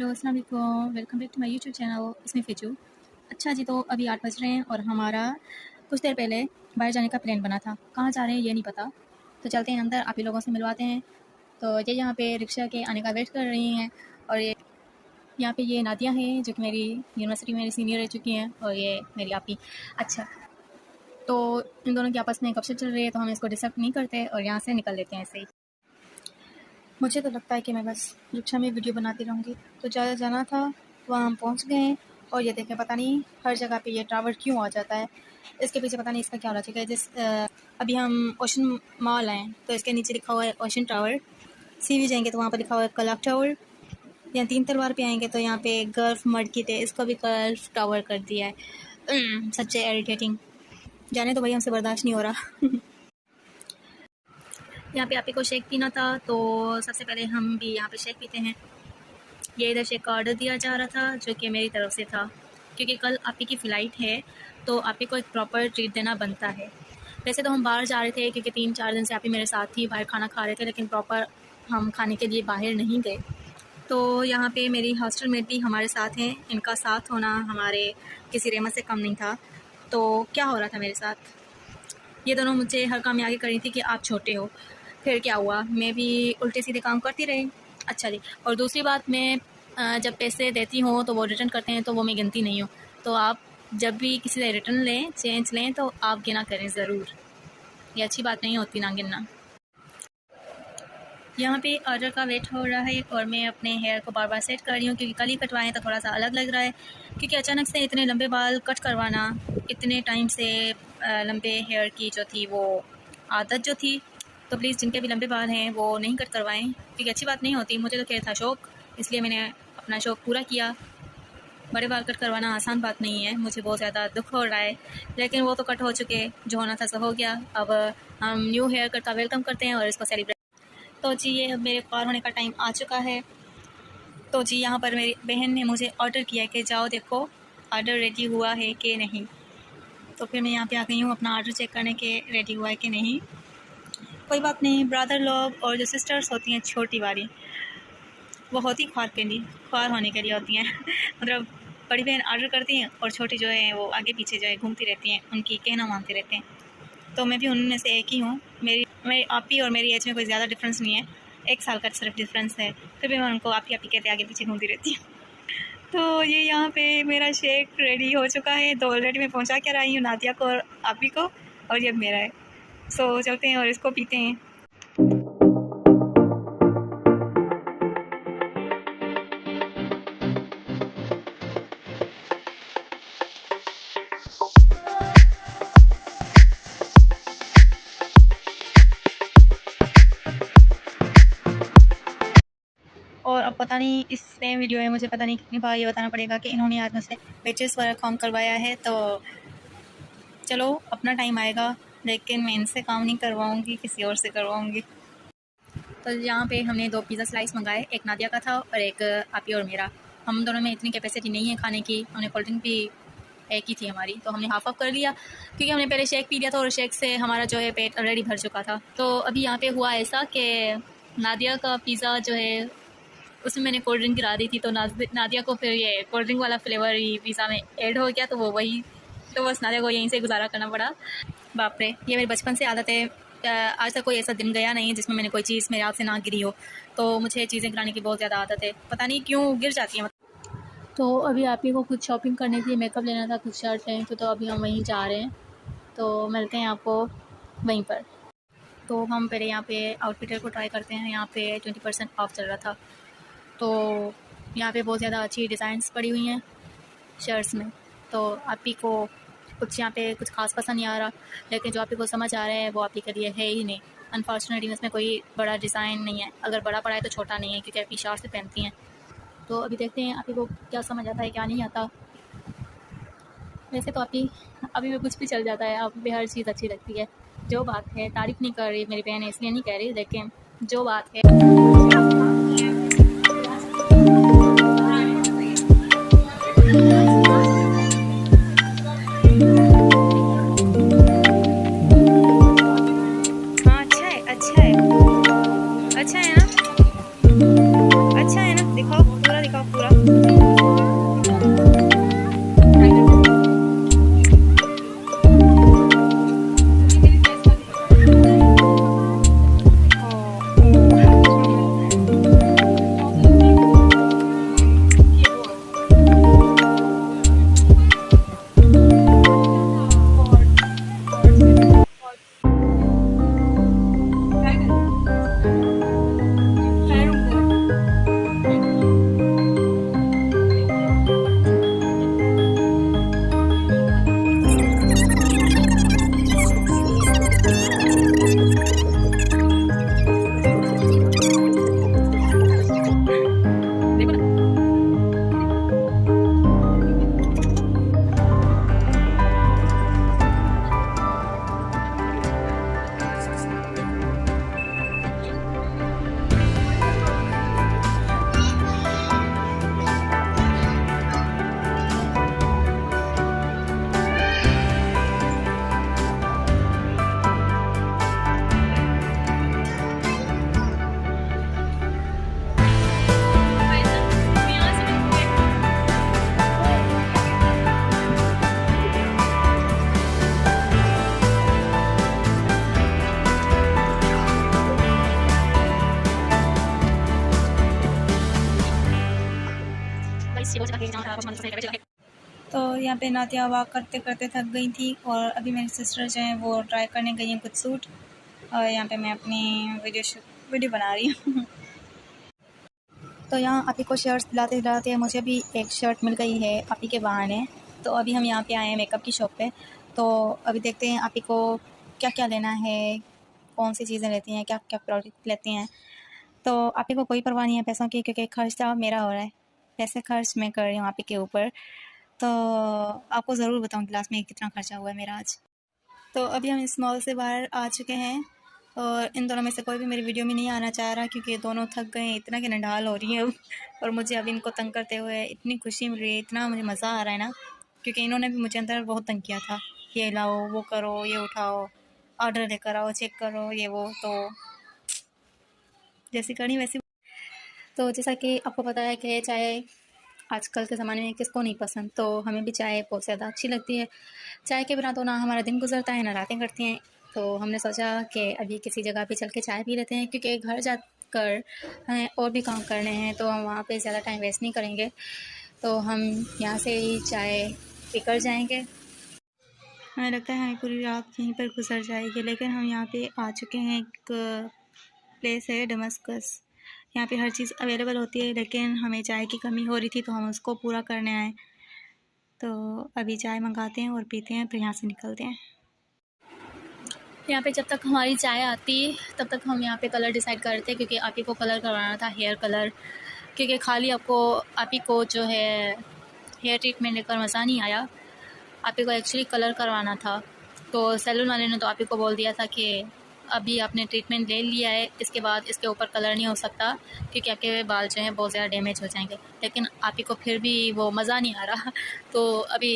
Hello अस्सलाम वालेकुम, welcome back to my YouTube channel इसमें फ़िजू। अच्छा जी, तो अभी 8 बज रहे हैं और हमारा कुछ देर पहले बाहर जाने का प्लान बना था। कहाँ जा रहे हैं ये नहीं पता, तो चलते हैं अंदर, आप ही लोगों से मिलवाते हैं। तो ये यहाँ पे रिक्शा के आने का वेट कर रही हैं और ये यहाँ पे ये नादिया हैं जो कि मेरी यूनिवर्सिटी में सीनियर रह चुकी हैं और ये मेरी आपी। अच्छा, तो इन दोनों की आपस में गपशप चल रही है तो हम इसको डिस्टर्ब नहीं करते और यहाँ से निकल लेते हैं ऐसे ही। मुझे तो लगता है कि मैं बस रिक्शा में वीडियो बनाती रहूँगी। तो ज़्यादा जाना था, वहाँ हम पहुँच गए हैं और ये देखें पता नहीं हर जगह पे ये टावर क्यों आ जाता है। इसके पीछे पता नहीं इसका क्या लॉजिक है। अभी हम ओशन मॉल आए तो इसके नीचे लिखा हुआ है ओशन टावर। सीवी जाएंगे तो वहाँ पर लिखा हुआ है कलफ टावर। यहाँ 3 तलवार पे आएंगे तो यहाँ पे गल्फ मर्किट है, इसको भी कल्फ टावर कर दिया है। सच्चे इरिटेटिंग, जाने तो भाई हमसे बर्दाश्त नहीं हो रहा। यहाँ पे आप ही को शेक पीना था तो सबसे पहले हम भी यहाँ पे शेक पीते हैं। ये इधर शेक का ऑर्डर दिया जा रहा था जो कि मेरी तरफ से था, क्योंकि कल आप ही की फ़्लाइट है तो आप ही को एक प्रॉपर ट्रीट देना बनता है। वैसे तो हम बाहर जा रहे थे क्योंकि 3-4 दिन से आप ही मेरे साथ ही बाहर खाना खा रहे थे, लेकिन प्रॉपर हम खाने के लिए बाहर नहीं गए। तो यहाँ पे मेरी हॉस्टल मेट भी हमारे साथ हैं, इनका साथ होना हमारे किसी रहमत से कम नहीं था। तो क्या हो रहा था मेरे साथ, ये दोनों मुझे हर काम में आगे कर रही थी कि आप छोटे हो। फिर क्या हुआ, मैं भी उल्टे सीधे काम करती रही। अच्छा जी, और दूसरी बात, मैं जब पैसे देती हूँ तो वो रिटर्न करते हैं तो वो मैं गिनती नहीं हूँ। तो आप जब भी किसी से रिटर्न लें, चेंज लें, तो आप गिना करें ज़रूर। ये अच्छी बात नहीं होती ना गिनना। यहाँ पे ऑर्डर का वेट हो रहा है और मैं अपने हेयर को बार बार सेट कर रही हूँ क्योंकि कल ही कटवाएं तो थोड़ा सा अलग लग रहा है। क्योंकि अचानक से इतने लंबे बाल कट करवाना, इतने टाइम से लंबे हेयर की जो थी वो आदत जो थी, तो प्लीज़ जिनके भी लंबे बाल हैं वो नहीं कट करवाएं क्योंकि अच्छी बात नहीं होती। मुझे तो क्या था शौक़, इसलिए मैंने अपना शौक़ पूरा किया। बड़े बाल कट करवाना आसान बात नहीं है, मुझे बहुत ज़्यादा दुख हो रहा है, लेकिन वो तो कट हो चुके, जो होना था सो हो गया। अब हम न्यू हेयर कट का वेलकम करते हैं और इसको सेलिब्रेट। तो जी ये अब मेरे पार होने का टाइम आ चुका है। तो जी यहाँ पर मेरी बहन ने मुझे ऑर्डर किया कि जाओ देखो ऑर्डर रेडी हुआ है कि नहीं। तो फिर मैं यहाँ पे आ गई हूँ अपना ऑर्डर चेक करने के रेडी हुआ है कि नहीं। कोई बात नहीं, ब्रदर लोग और जो सिस्टर्स होती हैं छोटी वाली, वो होती ख्वार होने के लिए होती हैं। मतलब बड़ी बहन ऑर्डर करती हैं और छोटी जो है वो आगे पीछे जो है घूमती रहती हैं, उनकी कहना मानते रहते हैं। तो मैं भी उनमें से एक ही हूँ। मेरी आपी और मेरी एज में कोई ज़्यादा डिफरेंस नहीं है, 1 साल का सिर्फ डिफरेंस है, फिर भी मैं उनको आपी आपी कहते आगे पीछे घूमती रहती हूँ। तो ये यहाँ पे मेरा शेक रेडी हो चुका है, तो ऑलरेडी मैं पहुँचा के आई हूँ नादिया को और आपी को, और ये मेरा है। सो चलते हैं और इसको पीते हैं। और अब पता नहीं इस नए वीडियो में मुझे पता नहीं कितनी बार ये बताना पड़ेगा कि इन्होंने आज मुझसे बेचेस वाला काम करवाया है। तो चलो अपना टाइम आएगा, लेकिन मैं इनसे काम नहीं करवाऊँगी, किसी और से करवाऊँगी। तो यहाँ पे हमने 2 पिज़्ज़ा स्लाइस मंगाए, एक नादिया का था और एक आपी और मेरा। हम दोनों में इतनी कैपेसिटी नहीं है खाने की, हमने कोल्ड ड्रिंक भी एक ही थी हमारी, तो हमने हाफ कर लिया क्योंकि हमने पहले शेक पी लिया था और शेक से हमारा जो है पेट ऑलरेडी भर चुका था। तो अभी यहाँ पे हुआ ऐसा कि नादिया का पिज़्ज़ा जो है उसमें मैंने कोल्ड ड्रिंक गिरा दी थी, तो नादिया को फिर ये कोल्ड ड्रिंक वाला फ्लेवर ही पिज़्ज़ा में ऐड हो गया, तो वो वही, तो बस नादिया को यहीं से गुजारा करना पड़ा। बाप रे, ये मेरी बचपन से आदत है। आज तक कोई ऐसा दिन गया नहीं जिसमें मैंने कोई चीज़ मेरे हाथ से ना गिरी हो। तो मुझे चीज़ें गिराने की बहुत ज़्यादा आदत है, पता नहीं क्यों गिर जाती हैं। तो अभी आप ही को कुछ शॉपिंग करनी थी, मेकअप लेना था, कुछ शर्ट लेनी थी, तो अभी हम वहीं जा रहे हैं। तो मिलते हैं आपको वहीं पर। तो हम पहले यहाँ पे आउटफिटर को ट्राई करते हैं। यहाँ पे 20% ऑफ चल रहा था, तो यहाँ पे बहुत ज़्यादा अच्छी डिज़ाइंस पड़ी हुई हैं शर्ट्स में। तो आप ही को कुछ यहाँ पे कुछ खास पसंद नहीं आ रहा, लेकिन जो आप ही को समझ आ रहा है वो आप ही के लिए है ही नहीं। अनफॉर्चुनेटली इसमें कोई बड़ा डिज़ाइन नहीं है, अगर बड़ा पड़ा है तो छोटा नहीं है क्योंकि आप ही शार्ट से पहनती हैं। तो अभी देखते हैं आप ही को क्या समझ आता है क्या नहीं आता। वैसे तो अभी में कुछ भी चल जाता है, आप भी हर चीज़ अच्छी लगती है। जो बात है, तारीफ़ नहीं कर रही मेरी बहन है इसलिए नहीं कह रही, लेकिन जो बात है हाँ, अच्छा है ना, अच्छा है ना, दिखाओ पूरा, दिखाओ पूरा। तो यहाँ पे नादिया वॉक करते करते थक गई थी और अभी मेरी सिस्टर जो है वो ट्राई करने गई हैं कुछ सूट, और यहाँ पे मैं अपनी वीडियो बना रही हूँ। तो यहाँ आप ही को शर्ट्स दिलाते दिलाते मुझे भी एक शर्ट मिल गई है आप ही के बहाने। तो अभी हम यहाँ पे आए हैं मेकअप की शॉप पे। तो अभी देखते हैं आप ही को क्या क्या लेना है, कौन सी चीज़ें लेती हैं, क्या क्या प्रोडक्ट लेती हैं। तो आप ही को कोई परवाह नहीं है पैसों की, क्योंकि खर्चा मेरा हो रहा है, पैसे खर्च मैं कर रही हूँ आप ही के ऊपर। तो आपको ज़रूर बताऊँ क्लास में कितना खर्चा हुआ है मेरा आज। तो अभी हम इस मॉल से बाहर आ चुके हैं और इन दोनों में से कोई भी मेरी वीडियो में नहीं आना चाह रहा, क्योंकि ये दोनों थक गए हैं, इतना कि नडाल हो रही है अब। और मुझे अभी इनको तंग करते हुए इतनी खुशी मिल रही है, इतना मुझे मज़ा आ रहा है ना, क्योंकि इन्होंने भी मुझे अंदर बहुत तंग किया था, ये लाओ वो करो ये उठाओ ऑर्डर लेकर आओ चेक करो ये वो। तो जैसी करनी वैसी। तो जैसा कि आपको पता है कि चाय आजकल के ज़माने में किसको नहीं पसंद, तो हमें भी चाय बहुत ज़्यादा अच्छी लगती है। चाय के बिना तो ना हमारा दिन गुजरता है ना रातें कटती हैं। तो हमने सोचा कि अभी किसी जगह पे चल के चाय पी लेते हैं, क्योंकि घर जाकर हमें और भी काम करने हैं, तो हम वहाँ पे ज़्यादा टाइम वेस्ट नहीं करेंगे। तो हम यहाँ से ही चाय पीकर जाएंगे। हमें लगता है हमें पूरी रात यहीं पर गुजर जाएगी, लेकिन हम यहाँ पे आ चुके हैं। एक प्लेस है डमस्कस, यहाँ पे हर चीज़ अवेलेबल होती है, लेकिन हमें चाय की कमी हो रही थी तो हम उसको पूरा करने आए। तो अभी चाय मंगाते हैं और पीते हैं, फिर यहाँ से निकलते हैं। यहाँ पे जब तक हमारी चाय आती तब तक हम यहाँ पे कलर डिसाइड करते हैं, क्योंकि आप ही को कलर करवाना था हेयर कलर, क्योंकि खाली आप ही को जो है हेयर ट्रीटमेंट लेकर मज़ा नहीं आया, आप ही को एक्चुअली कलर करवाना था। तो सैलून वाले ने तो आप ही को बोल दिया था कि अभी आपने ट्रीटमेंट ले लिया है, इसके बाद इसके ऊपर कलर नहीं हो सकता, क्योंकि आपके बाल जो हैं बहुत ज़्यादा डैमेज हो जाएंगे। लेकिन आप ही को फिर भी वो मज़ा नहीं आ रहा। तो अभी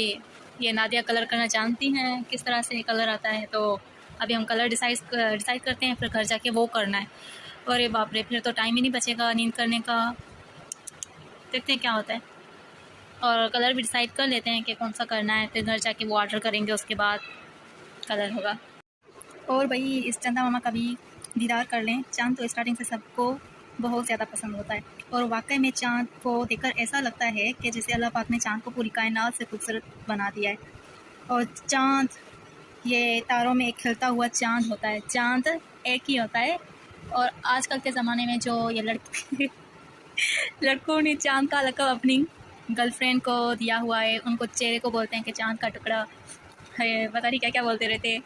ये नादिया कलर करना जानती हैं किस तरह से कलर आता है, तो अभी हम कलर डिसाइड करते हैं, फिर घर जाके वो करना है। अरे बाप रे, फिर तो टाइम ही नहीं बचेगा नींद करने का। देखते हैं क्या होता है, और कलर भी डिसाइड कर लेते हैं कि कौन सा करना है, फिर घर जाके वो ऑर्डर करेंगे, उसके बाद कलर होगा। और भाई इस चंदा मामा का भी दीदार कर लें। चाँद तो स्टार्टिंग से सबको बहुत ज़्यादा पसंद होता है, और वाकई में चाँद को देखकर ऐसा लगता है कि जैसे अल्लाह पाक ने चाँद को पूरी कायनात से खूबसूरत बना दिया है। और चाँद ये तारों में एक खिलता हुआ चाँद होता है, चाँद एक ही होता है। और आजकल के ज़माने में जो ये लड़कों ने चाँद का लक़ब अपनी गर्लफ्रेंड को दिया हुआ है, उनको चेहरे को बोलते हैं कि चाँद का टुकड़ा है, पता नहीं क्या क्या बोलते रहते।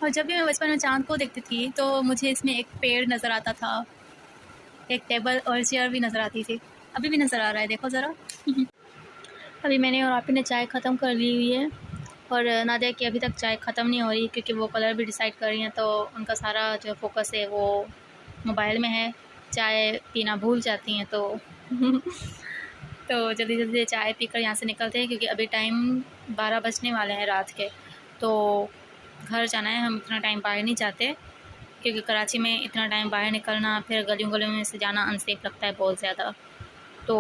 और जब भी मैं बचपन में चाँद को देखती थी तो मुझे इसमें एक पेड़ नज़र आता था, एक टेबल और चेयर भी नज़र आती थी, अभी भी नज़र आ रहा है, देखो ज़रा। अभी मैंने और आपी ने चाय ख़त्म कर ली हुई है, और नादिया की अभी तक चाय ख़त्म नहीं हो रही, क्योंकि वो कलर भी डिसाइड कर रही हैं, तो उनका सारा जो फोकस है वो मोबाइल में है, चाय पीना भूल जाती हैं। तो तो जल्दी जल्दी चाय पीकर यहाँ से निकलते हैं, क्योंकि अभी टाइम 12 बजने वाले हैं रात के। तो घर जाना है, हम इतना टाइम बाहर नहीं जाते, क्योंकि कराची में इतना टाइम बाहर निकलना, फिर गलियों गलियों में से जाना अनसेफ लगता है बहुत ज़्यादा। तो